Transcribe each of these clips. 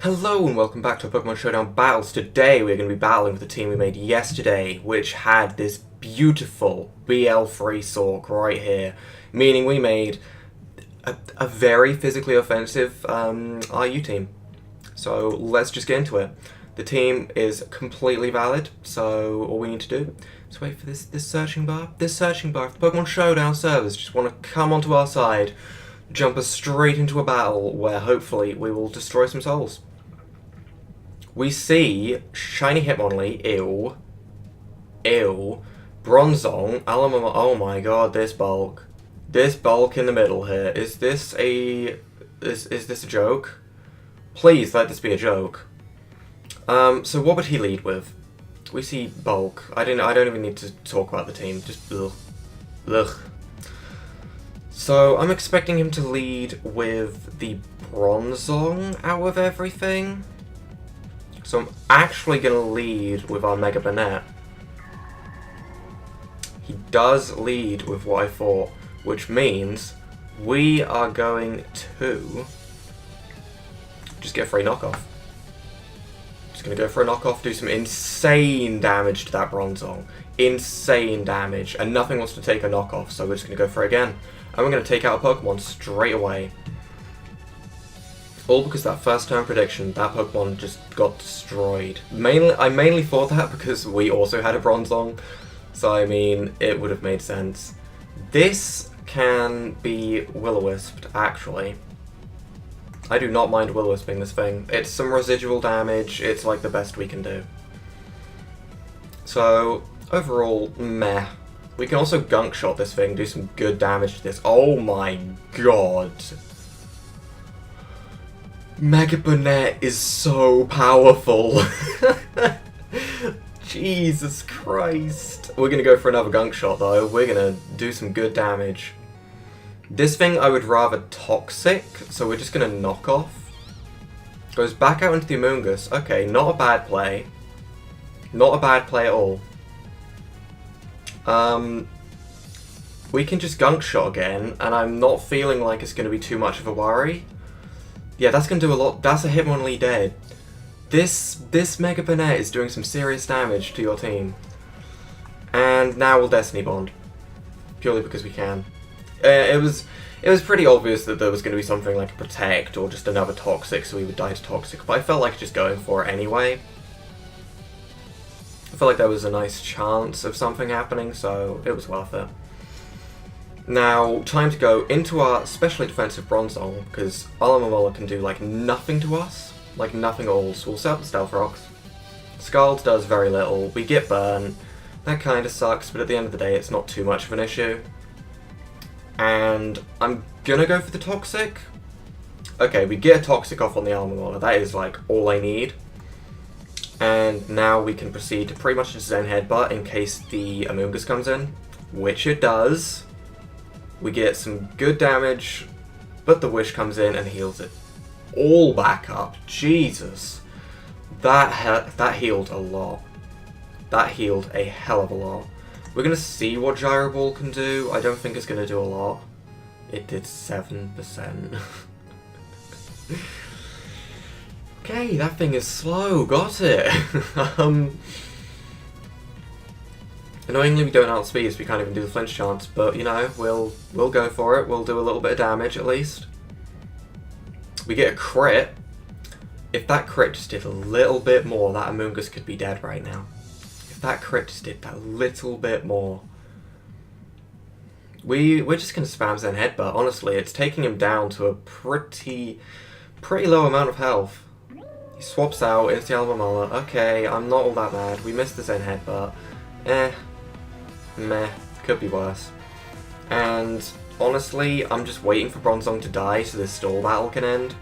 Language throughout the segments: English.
Hello and welcome back to Pokemon Showdown Battles. Today we're going to be battling with the team we made yesterday, which had this beautiful BL3 Sawk right here, meaning we made a very physically offensive RU team. So let's just get into it. The team is completely valid, so all we need to do is wait for this searching bar. This searching bar for the Pokemon Showdown servers just want to come onto our side, jump us straight into a battle where hopefully we will destroy some souls. We see Shiny Hitmonlee, ew, Bronzong, Alamama, oh my god, this bulk in the middle here, is this a joke? Please let this be a joke. So what would he lead with? We see bulk. I don't even need to talk about the team, just ugh. So I'm expecting him to lead with the Bronzong out of everything. So I'm actually going to lead with our Mega Banette. He does lead with what I thought, which means we are going to just get a free knockoff. Just going to go for a knockoff, do some insane damage to that Bronzong. Insane damage, and nothing wants to take a knockoff, so we're just going to go for it again. And we're going to take out a Pokemon straight away. All because that first turn prediction, that Pokemon just got destroyed. I mainly thought that because we also had a Bronzong, so I mean, it would have made sense. This can be Will-O-Wisped, actually. I do not mind Will-O-Wisping this thing. It's some residual damage, it's like the best we can do. So, overall, meh. We can also Gunk Shot this thing, do some good damage to this. Oh my god. Mega Banette is so powerful. Jesus Christ. We're going to go for another Gunk Shot though. We're going to do some good damage. This thing I would rather Toxic, so we're just going to knock off. Goes back out into the Amoonguss. Okay, not a bad play. Not a bad play at all. We can just Gunk Shot again, and I'm not feeling like it's going to be too much of a worry. Yeah, that's going to do a lot. That's a Hitmonlee dead. This Mega Banette is doing some serious damage to your team. And now we'll Destiny Bond. Purely because we can. It was pretty obvious that there was going to be something like a Protect or just another Toxic, so we would die to Toxic. But I felt like just going for it anyway. I felt like there was a nice chance of something happening, so it was worth it. Now, time to go into our specially defensive Bronzong, because Alamamala can do like nothing to us, like nothing at all, so we'll set up the Stealth Rocks. Scald does very little, we get burn, that kind of sucks, but at the end of the day it's not too much of an issue. And I'm gonna go for the Toxic. Okay, we get a Toxic off on the Alamamala, that is like all I need. And now we can proceed to pretty much just Zen Headbutt in case the Amoonguss comes in, which it does. We get some good damage, but the Wish comes in and heals it all back up. Jesus. That healed a lot. That healed a hell of a lot. We're going to see what Gyro Ball can do. I don't think it's going to do a lot. It did 7%. Okay, that thing is slow. Got it. Annoyingly, we don't outspeed, so we can't even do the flinch chance, but, you know, we'll go for it. We'll do a little bit of damage, at least. We get a crit. If that crit just did a little bit more, that Amoonguss could be dead right now. If that crit just did that little bit more. We're just going to spam Zen Headbutt, honestly. It's taking him down to a pretty low amount of health. He swaps out into the Alamamala. Okay, I'm not all that mad. We missed the Zen Headbutt. Meh, could be worse. And honestly, I'm just waiting for Bronzong to die so this stall battle can end.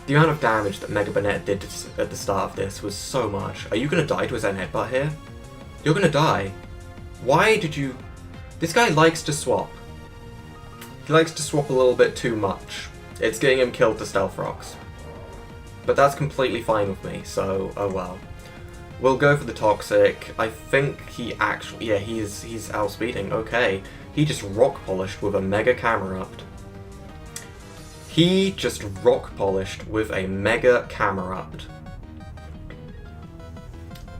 The amount of damage that Mega Banette did at the start of this was so much. Are you going to die to a Zen Headbutt here? You're going to die. Why did you... This guy likes to swap. He likes to swap a little bit too much. It's getting him killed to Stealth Rocks. But that's completely fine with me, so oh well. We'll go for the Toxic. I think he actually... Yeah, he's outspeeding. Okay. He just rock polished with a Mega Camerupt. He just rock polished with a Mega Camerupt.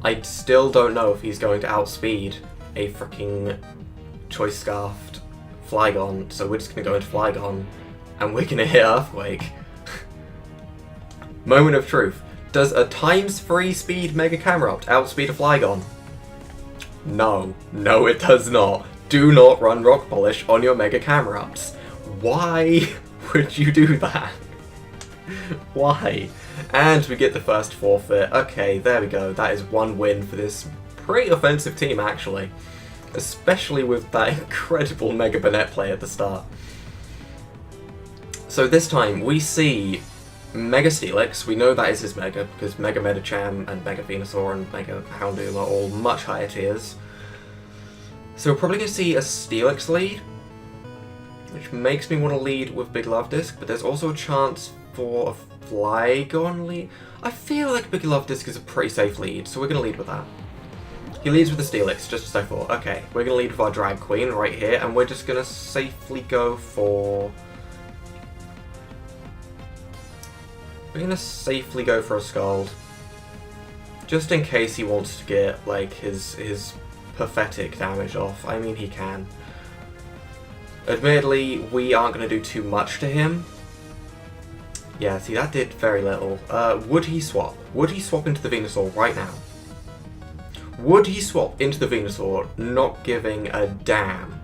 I still don't know if he's going to outspeed a freaking Choice Scarfed Flygon, so we're just going to go into Flygon and we're going to hit Earthquake. Moment of truth. Does a ×3 speed Mega Camerupt outspeed a Flygon? No. No, it does not. Do not run Rock Polish on your Mega Camerupts. Why would you do that? Why? And we get the first forfeit. Okay, there we go. That is one win for this pretty offensive team, actually. Especially with that incredible Mega Banette play at the start. So this time, we see Mega Steelix. We know that is his Mega, because Mega Medicham and Mega Venusaur and Mega Houndoom are all much higher tiers. So we're probably going to see a Steelix lead, which makes me want to lead with Big Love Disc, but there's also a chance for a Flygon lead. I feel like Big Love Disc is a pretty safe lead, so we're going to lead with that. He leads with the Steelix, just as I thought. Okay, we're going to lead with our Drag Queen right here, and we're just going to safely go for... We're going to safely go for a Scald. Just in case he wants to get, like, his pathetic damage off. I mean, he can. Admittedly, we aren't going to do too much to him. Yeah, see, that did very little. Would he swap? Would he swap into the Venusaur right now? Would he swap into the Venusaur, not giving a damn?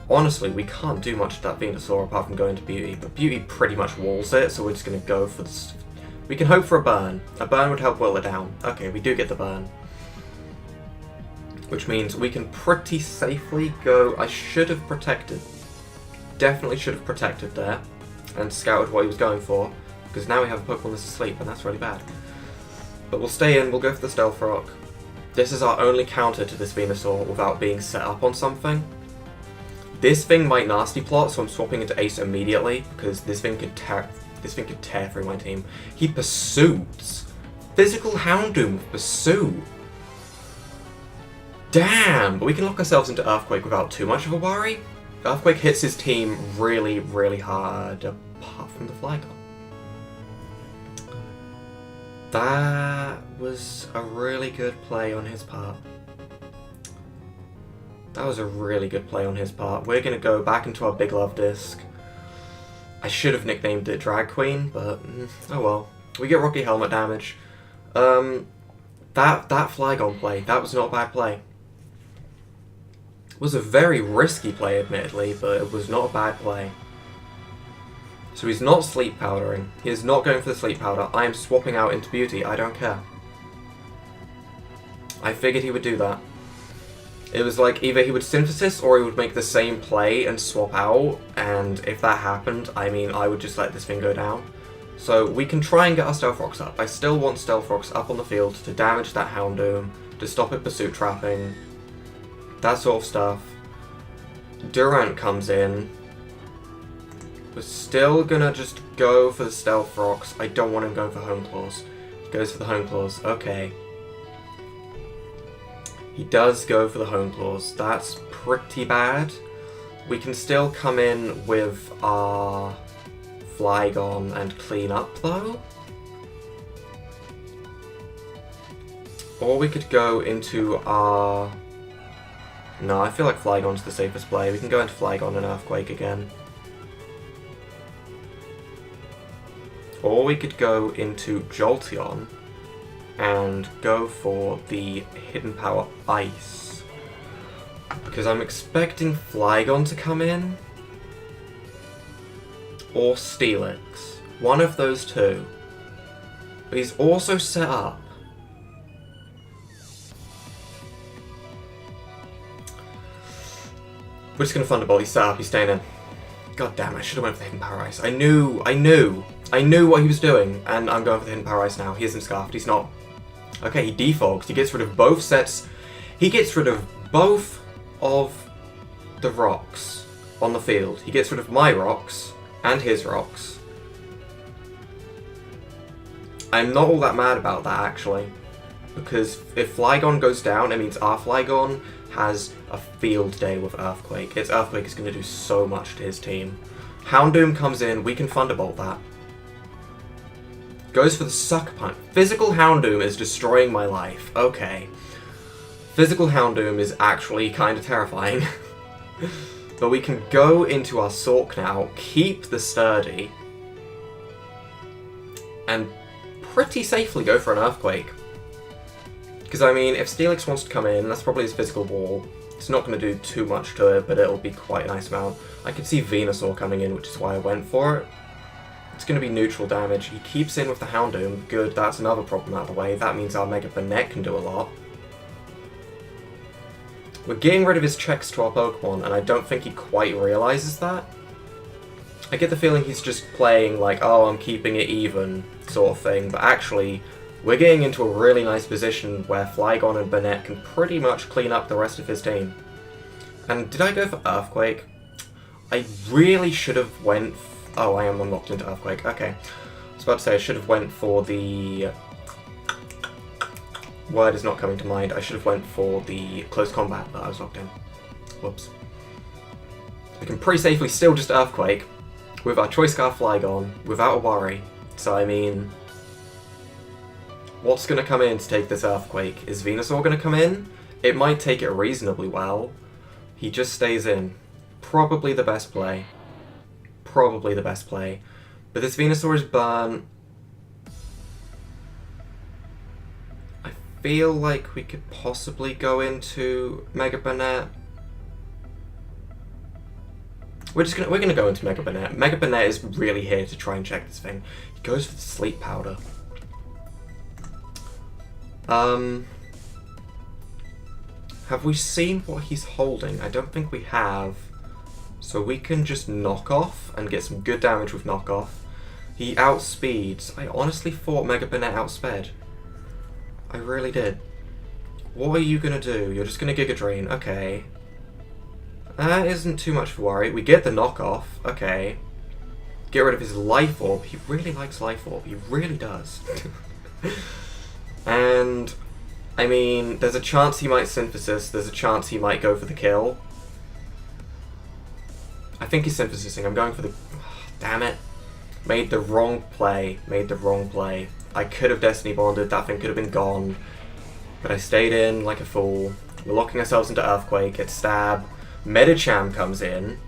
Honestly, we can't do much to that Venusaur apart from going to Beauty, but Beauty pretty much walls it, so we're just going to go for this. We can hope for a burn. A burn would help whittle it down. Okay, we do get the burn. Which means we can pretty safely go... I should have protected. Definitely should have protected there. And scouted what he was going for. Because now we have a Pokemon that's asleep, and that's really bad. But we'll stay in, we'll go for the Stealth Rock. This is our only counter to this Venusaur without being set up on something. This thing might Nasty Plot, so I'm swapping into Ace immediately, because this thing could tear through my team. He Pursuits! Physical Houndoom with Pursuit! Damn! But we can lock ourselves into Earthquake without too much of a worry. Earthquake hits his team really, really hard, apart from the Flygon. That was a really good play on his part. That was a really good play on his part. We're going to go back into our Big Love Disc. I should have nicknamed it Drag Queen, but oh well. We get Rocky Helmet damage. That Flygon play, that was not a bad play. It was a very risky play, admittedly, but it was not a bad play. So he's not Sleep Powdering. He is not going for the Sleep Powder. I am swapping out into Beauty. I don't care. I figured he would do that. It was like either he would Synthesis or he would make the same play and swap out, and if that happened, I mean, I would just let this thing go down. So we can try and get our Stealth Rocks up. I still want Stealth Rocks up on the field to damage that Houndoom, to stop it Pursuit Trapping, that sort of stuff. Durant comes in. We're still gonna just go for the Stealth Rocks. I don't want him going for Home Claws. He goes for the Home Claws. Okay. He does go for the Home Claws. That's pretty bad. We can still come in with our Flygon and clean up, though. Or we could go into our... No, I feel like Flygon's the safest play. We can go into Flygon and Earthquake again. Or we could go into Jolteon and go for the Hidden Power Ice. Because I'm expecting Flygon to come in. Or Steelix. One of those two. But he's also set up. We're just going to Thunderbolt. He's set up. He's staying in. God damn it. I should have went for the Hidden Power Ice. I knew what he was doing. And I'm going for the Hidden Power Ice now. He isn't Scarfed. He's not. Okay, he defogs. He gets rid of both sets. He gets rid of both of the rocks on the field. He gets rid of my rocks and his rocks. I'm not all that mad about that, actually. Because if Flygon goes down, it means our Flygon has a field day with Earthquake. Its Earthquake is going to do so much to his team. Houndoom comes in, we can Thunderbolt that. Goes for the Sucker Punch. Physical Houndoom is destroying my life. Okay. Physical Houndoom is actually kind of terrifying. But we can go into our Sawk now, keep the Sturdy, and pretty safely go for an Earthquake. Because, I mean, if Steelix wants to come in, that's probably his physical wall. It's not going to do too much to it, but it'll be quite a nice amount. I could see Venusaur coming in, which is why I went for it. It's going to be neutral damage. He keeps in with the Houndoom. Good, that's another problem out of the way. That means our Mega Banette can do a lot. We're getting rid of his checks to our Pokemon, and I don't think he quite realizes that. I get the feeling he's just playing like, oh, I'm keeping it even, sort of thing, but actually, we're getting into a really nice position where Flygon and Banette can pretty much clean up the rest of his team. And did I go for Earthquake? I really should have went... Oh, I am unlocked into Earthquake. Okay. I was about to say I should have went for the... Word is not coming to mind. I should have went for the Close Combat that I was locked in. Whoops. We can pretty safely still just Earthquake with our Choice Scarf Flygon without a worry. So, I mean... What's going to come in to take this Earthquake? Is Venusaur going to come in? It might take it reasonably well. He just stays in. Probably the best play. Probably the best play. But this Venusaur is burnt. I feel like we could possibly go into Mega Banette. We're gonna go into Mega Banette. Mega Banette is really here to try and check this thing. He goes for the Sleep Powder. Have we seen what he's holding? I don't think we have. So we can just knock off and get some good damage with knock off. He outspeeds. I honestly thought Mega Banette outsped. I really did. What are you gonna do? You're just gonna Giga Drain. Okay. That isn't too much of a worry. We get the knock off. Okay. Get rid of his Life Orb. He really likes Life Orb. He really does. And, I mean, there's a chance he might Synthesis, there's a chance he might go for the kill. I think he's Synthesising, I'm going for the... damn it. Made the wrong play, I could have Destiny Bonded, that thing could have been gone. But I stayed in like a fool. We're locking ourselves into Earthquake, it's Stab. Medicham comes in,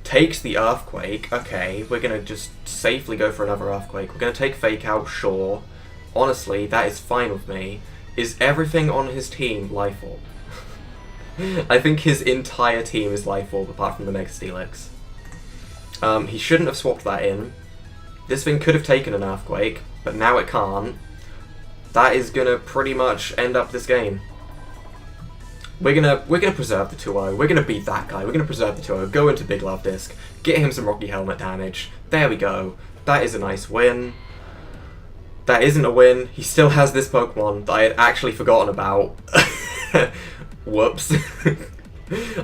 takes the Earthquake. Okay, we're going to just safely go for another Earthquake. We're going to take Fake out, sure. Honestly, that is fine with me. Is everything on his team Life Orb? I think his entire team is Life Orb, apart from the Mega Steelix. He shouldn't have swapped that in. This thing could have taken an Earthquake, but now it can't. That is gonna pretty much end up this game. We're gonna preserve the 2-0. We're gonna beat that guy. We're gonna preserve the 2-0. Go into Big Love Disc. Get him some Rocky Helmet damage. There we go. That is a nice win. That isn't a win. He still has this Pokemon that I had actually forgotten about. Whoops.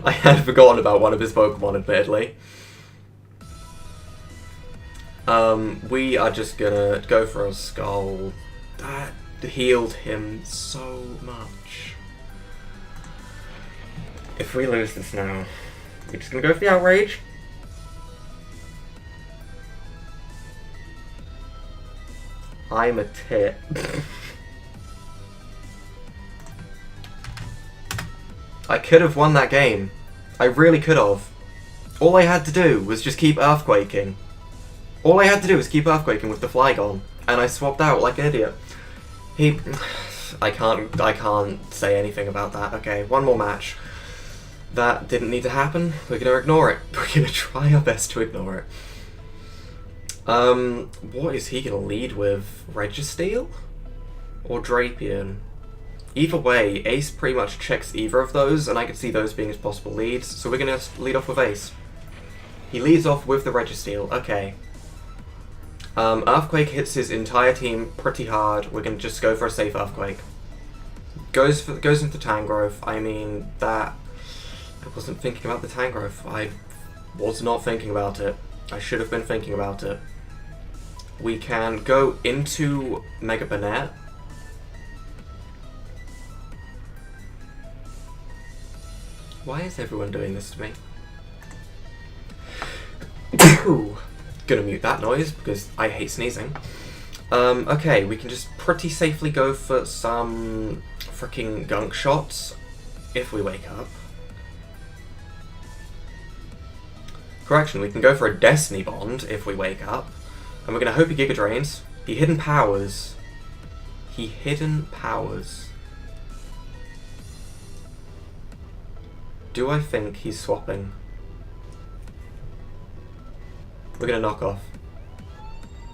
I had forgotten about one of his Pokemon, admittedly. We are just gonna go for a Skull. That healed him so much. If we lose this now, we're just gonna go for the Outrage. I'm a tit. I could have won that game. I really could have. All I had to do was just keep Earthquaking. All I had to do was keep Earthquaking with the Flygon, and I swapped out like an idiot. I can't say anything about that. Okay, one more match. That didn't need to happen. We're gonna ignore it. We're gonna try our best to ignore it. What is he gonna lead with? Registeel? Or Drapion? Either way, Ace pretty much checks either of those, and I could see those being his possible leads, so we're gonna lead off with Ace. He leads off with the Registeel, okay. Earthquake hits his entire team pretty hard, we're gonna just go for a safe Earthquake. Goes into Tangrowth, I mean, that... I wasn't thinking about the Tangrowth, I was not thinking about it. I should have been thinking about it. We can go into Mega Banette. Why is everyone doing this to me? Gonna mute that noise because I hate sneezing. Okay, we can just pretty safely go for some freaking gunk shots if we wake up. Correction, we can go for a Destiny Bond if we wake up. And we're gonna hope he Giga Drains. He Hidden Powers. He Hidden Powers. Do I think he's swapping? We're gonna knock off.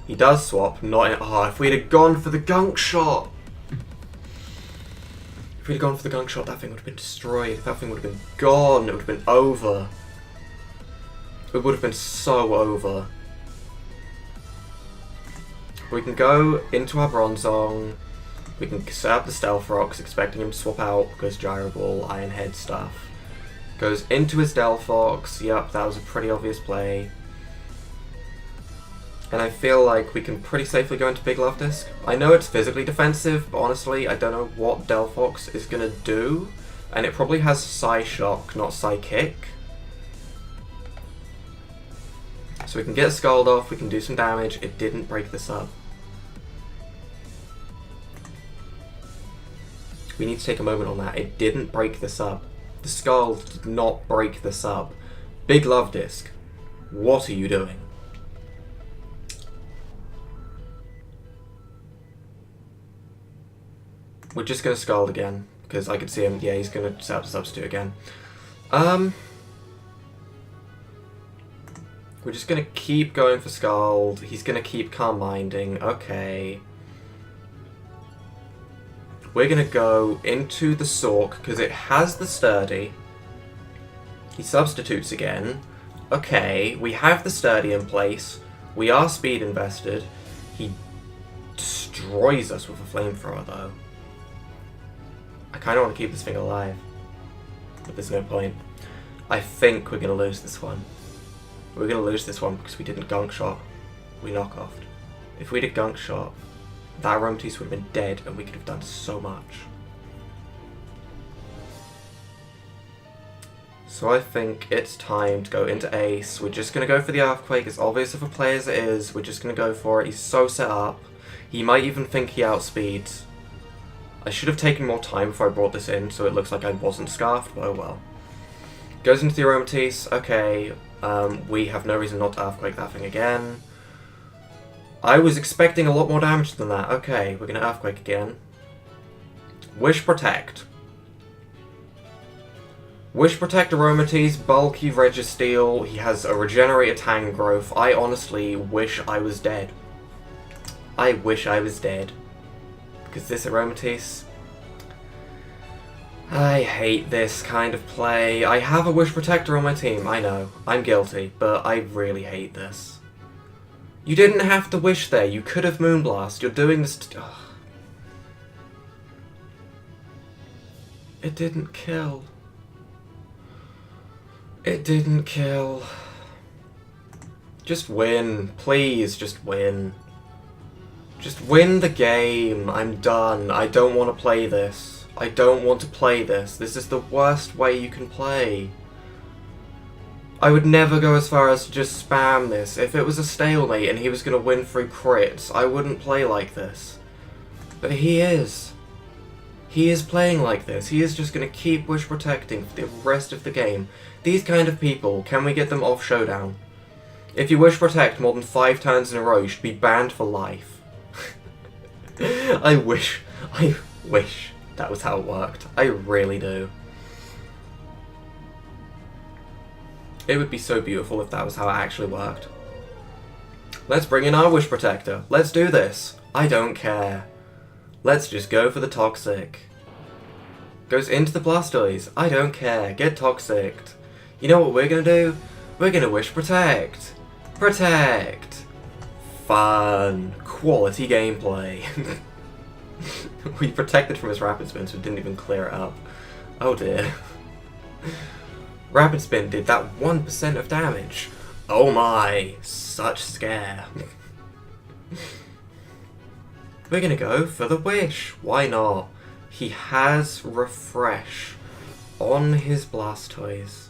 He does swap, not in. Oh, if we'd have gone for the gunk shot! If we'd have gone for the gunk shot, that thing would have been destroyed. That thing would have been gone. It would have been over. It would have been so over. We can go into our Bronzong. We can set up the Stealth Rocks, expecting him to swap out because Gyro Ball, Iron Head stuff. Goes into his Delphox. Yep, that was a pretty obvious play. And I feel like we can pretty safely go into Big Love Disc. I know it's physically defensive, but honestly, I don't know what Delphox is going to do. And it probably has Psyshock, not Psykick. So we can get Scald off, we can do some damage. It didn't break the sub. We need to take a moment on that. It didn't break the sub. The Scald did not break the sub. Big Love Disc, what are you doing? We're just going to Scald again, because I could see him. Yeah, he's going to set up a substitute again. We're just going to keep going for Scald. He's going to keep Calm Minding. Okay. We're going to go into the Sawk, because it has the Sturdy. He substitutes again. Okay, we have the Sturdy in place. We are speed invested. He destroys us with a Flamethrower, though. I kind of want to keep this thing alive, but there's no point. I think we're going to lose this one. We're going to lose this one because we didn't Gunk Shot. We knock off. If we did Gunk Shot, that Aromatisse would have been dead and we could have done so much. So I think it's time to go into Ace. We're just going to go for the Earthquake. As obvious of a play as it is, we're just going to go for it. He's so set up. He might even think he outspeeds. I should have taken more time before I brought this in, so it looks like I wasn't Scarfed, but oh well. Goes into the Aromatisse. Okay, we have no reason not to Earthquake that thing again. I was expecting a lot more damage than that. Okay, we're going to Earthquake again. Wish Protect. Wish Protect Aromatisse, bulky Registeel. He has a Regenerated Tangrowth. I honestly wish I was dead. I wish I was dead. Because this Aromatisse... I hate this kind of play. I have a Wish Protector on my team, I know. I'm guilty, but I really hate this. You didn't have to Wish there, you could have Moonblast. You're doing this to... It didn't kill. It didn't kill. Just win. Please, just win. Just win the game. I'm done. I don't want to play this. I don't want to play this. This is the worst way you can play. I would never go as far as to just spam this. If it was a stalemate and he was going to win through crits, I wouldn't play like this. But he is. He is playing like this. He is just going to keep Wish Protecting for the rest of the game. These kind of people, can we get them off Showdown? If you Wish Protect more than 5 turns in a row, you should be banned for life. I wish that was how it worked. I really do. It would be so beautiful if that was how it actually worked. Let's bring in our Wish Protector. Let's do this. I don't care. Let's just go for the Toxic. Goes into the Blastoise. I don't care. Get Toxiced. You know what we're gonna do? We're gonna Wish Protect. Protect. Fun. Quality gameplay. We protected from his Rapid Spin, so it didn't even clear it up. Oh dear. Rapid Spin did that 1% of damage. Oh my, such scare. We're gonna go for the Wish. Why not? He has Refresh on his Blastoise.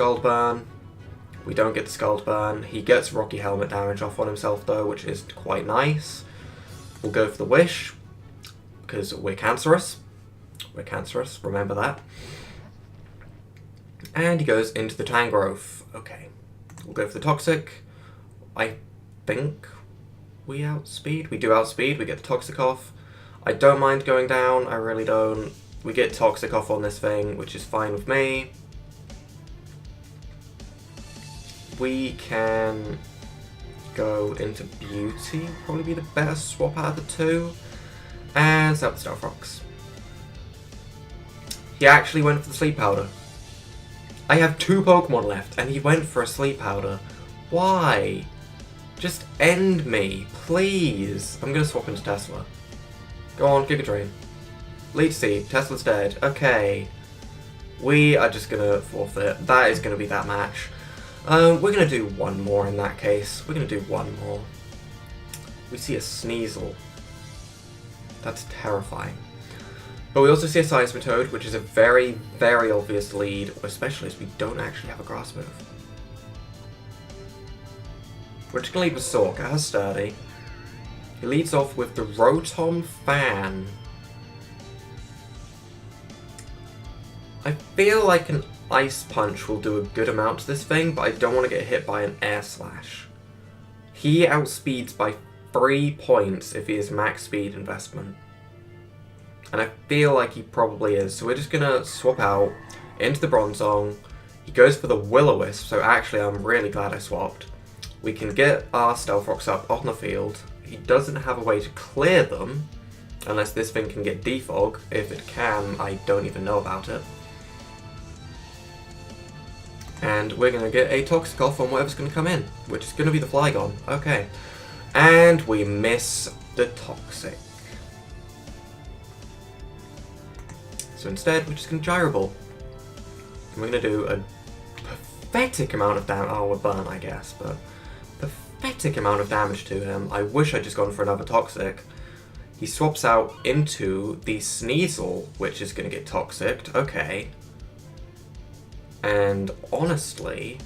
Scald Burn. We don't get the Scald Burn. He gets Rocky Helmet damage off on himself though, which is quite nice. We'll go for the Wish, because we're cancerous. We're cancerous, remember that. And he goes into the Tangrowth. Okay. We'll go for the Toxic. I think we outspeed. We do outspeed, we get the Toxic off. I don't mind going down, I really don't. We get Toxic off on this thing, which is fine with me. We can go into Beauty, probably be the better swap out of the two. And set up the Stealth Rocks. He actually went for the Sleep Powder. I have 2 Pokemon left, and he went for a Sleep Powder. Why? Just end me, please. I'm gonna swap into Tesla. Go on, Giga Drain. Leech Seed, Tesla's dead. Okay. We are just gonna forfeit. That is gonna be that match. We're gonna do one more in that case. We're gonna do one more. We see a Sneasel. That's terrifying. But we also see a Seismitoad, which is a very, very obvious lead, especially as we don't actually have a Grass move. We're just going to lead with Sawk. It has Sturdy. He leads off with the Rotom Fan. I feel like an Ice Punch will do a good amount to this thing, but I don't want to get hit by an Air Slash. He outspeeds by 3 points if he is max speed investment. And I feel like he probably is, so we're just going to swap out into the Bronzong. He goes for the Will-O-Wisp, so actually I'm really glad I swapped. We can get our Stealth Rocks up on the field. He doesn't have a way to clear them, unless this thing can get Defog. If it can, I don't even know about it. And we're going to get a Toxic off on whatever's going to come in, which is going to be the Flygon. Okay. And we miss the Toxic. So instead, we're just going to Gyro Ball. And we're going to do a pathetic amount of damage. Oh, we're burnt, I guess, but pathetic amount of damage to him. I wish I'd just gone for another Toxic. He swaps out into the Sneasel, which is going to get Toxiced. Okay. And honestly,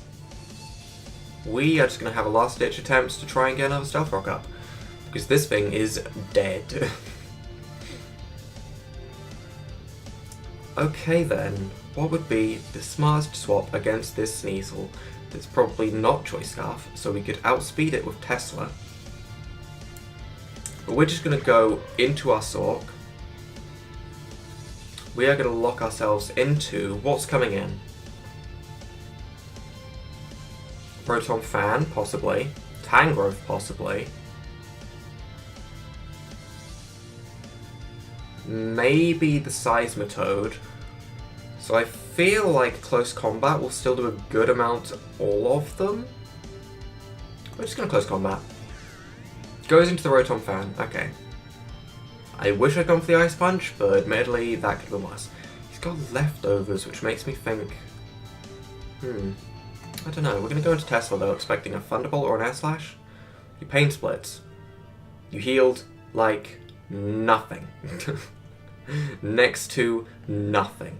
we are just going to have a last-ditch attempt to try and get another Stealth Rock up. Because this thing is dead. Okay then, what would be the smartest swap against this Sneasel? It's probably not Choice Scarf, so we could outspeed it with Tesla. But we're just going to go into our Sawk. We are going to lock ourselves into what's coming in. Rotom Fan, possibly. Tangrowth, possibly. Maybe the Seismitoad. So I feel like Close Combat will still do a good amount to all of them. We're just going to Close Combat. Goes into the Rotom Fan. Okay. I wish I'd gone for the Ice Punch, but admittedly, that could have been worse. He's got leftovers, which makes me think... I don't know. We're going to go into Tesla, though, expecting a Thunderbolt or an Air Slash. You Pain Splits. You healed like nothing. Next to nothing.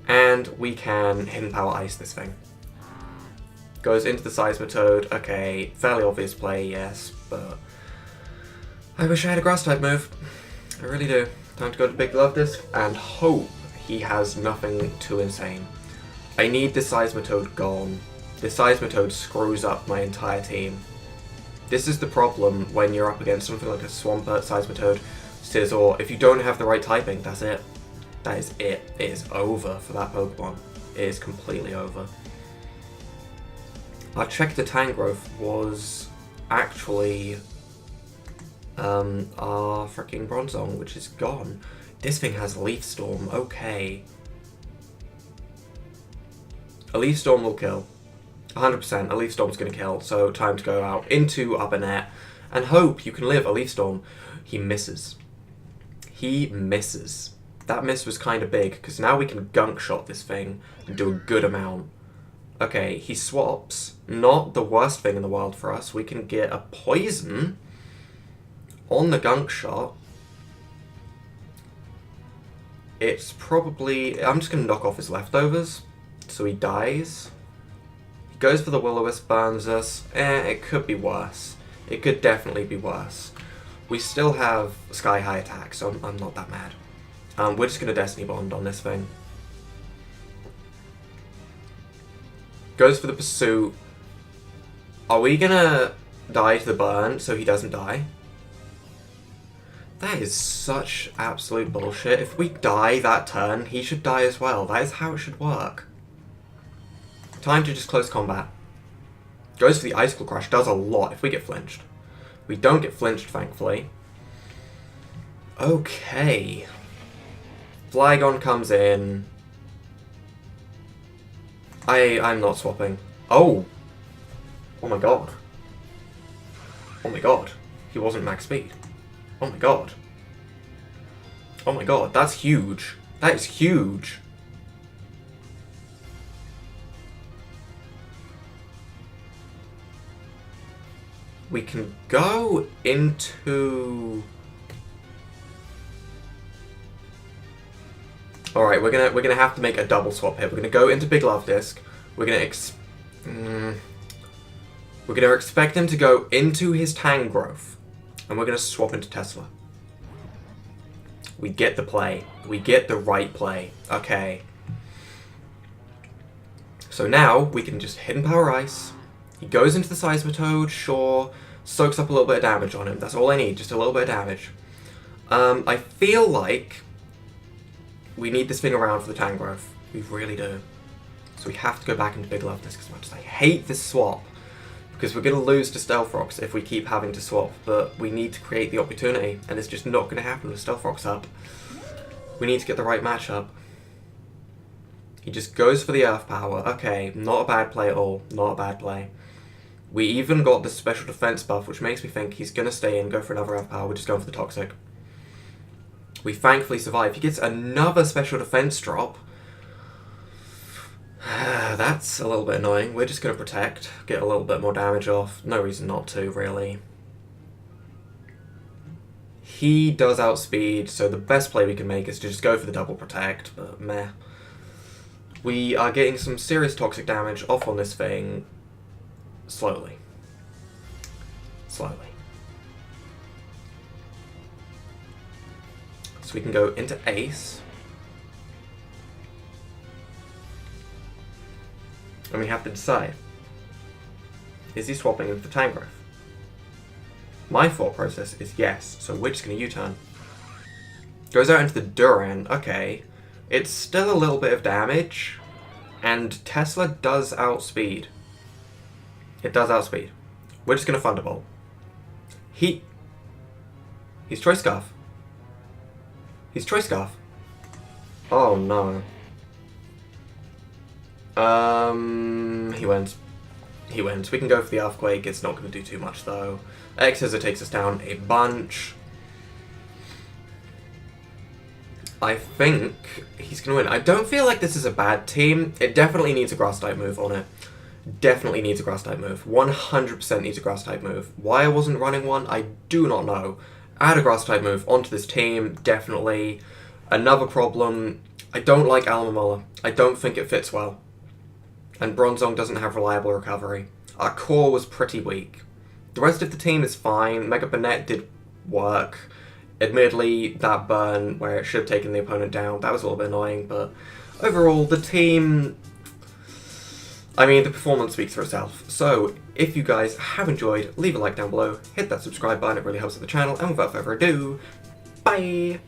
And we can Hidden Power Ice this thing. Goes into the Seismitoad. Okay, fairly obvious play, yes, but... I wish I had a Grass-type move. I really do. Time to go to Big Glove Disc and hope he has nothing too insane. I need this Seismitoad gone. This Seismitoad screws up my entire team. This is the problem when you're up against something like a Swampert, Seismitoad, Scizor. If you don't have the right typing, that's it. That is it. It is over for that Pokemon. It is completely over. Our check the Tangrowth was actually our freaking Bronzong, which is gone. This thing has Leaf Storm. Okay. A Leaf Storm will kill. 100%. A Leaf Storm's going to kill. So time to go out into Upper Net and hope you can live a Leaf Storm. He misses. He misses. That miss was kind of big because now we can Gunk Shot this thing and do a good amount. Okay, he swaps. Not the worst thing in the world for us. We can get a Poison on the Gunk Shot. It's probably... I'm just going to knock off his leftovers so he dies. He goes for the Will-O-Wisp, burns us. It could be worse. It could definitely be worse. We still have Sky High attack, so I'm not that mad. We're just going to Destiny Bond on this thing. Goes for the Pursuit. Are we going to die to the burn so he doesn't die? That is such absolute bullshit. If we die that turn, he should die as well. That is how it should work. Time to just close combat. Goes for the Icicle Crush. Does a lot if we get flinched. We don't get flinched, thankfully. Okay. Flygon comes in. I'm not swapping. Oh! Oh my god. Oh my god. He wasn't max speed. Oh my god. Oh my god, that's huge. That is huge. We can go into... Alright, we're gonna have to make a double swap here. We're gonna go into Big Love Disc. We're gonna expect him to go into his Tangrowth. And we're gonna swap into Tesla. We get the play. We get the right play. Okay. So now we can just Hidden Power Ice. He goes into the Seismitoad, sure. Soaks up a little bit of damage on him. That's all I need, just a little bit of damage. I feel like we need this thing around for the Tangrowth. We really do. So we have to go back into Big Love Disc as much as I hate this swap. Because we're going to lose to Stealth Rocks if we keep having to swap. But we need to create the opportunity. And it's just not going to happen with Stealth Rocks up. We need to get the right matchup. He just goes for the Earth Power. Okay, not a bad play at all. Not a bad play. We even got the special defense buff, which makes me think he's going to stay in and go for another Earth Power. We're just going for the Toxic. We thankfully survive. He gets another special defense drop. That's a little bit annoying. We're just going to protect. Get a little bit more damage off. No reason not to, really. He does outspeed, so the best play we can make is to just go for the double protect, but meh. We are getting some serious toxic damage off on this thing. Slowly. Slowly. So we can go into Ace. And we have to decide. Is he swapping into the Tangrowth? My thought process is yes, so we're just going to U-turn. Goes out into the Duran. Okay. It's still a little bit of damage. And Tesla does outspeed. It does outspeed. We're just going to Thunderbolt. He's Choice Scarf. He's Choice Scarf. Oh no. He wins. he wins. We can go for the Earthquake, it's not going to do too much though. X-Scissor takes us down a bunch. I think he's going to win. I don't feel like this is a bad team. It definitely needs a Grass-type move on it. Definitely needs a Grass-type move. 100% needs a Grass-type move. Why I wasn't running one, I do not know. Add a Grass-type move onto this team, definitely. Another problem, I don't like Alomomola. I don't think it fits well. And Bronzong doesn't have reliable recovery. Our core was pretty weak. The rest of the team is fine. Mega Banette did work. Admittedly, that burn where it should have taken the opponent down, that was a little bit annoying, but overall, the team... I mean, the performance speaks for itself. So, if you guys have enjoyed, leave a like down below, hit that subscribe button, it really helps with the channel, and without further ado, bye!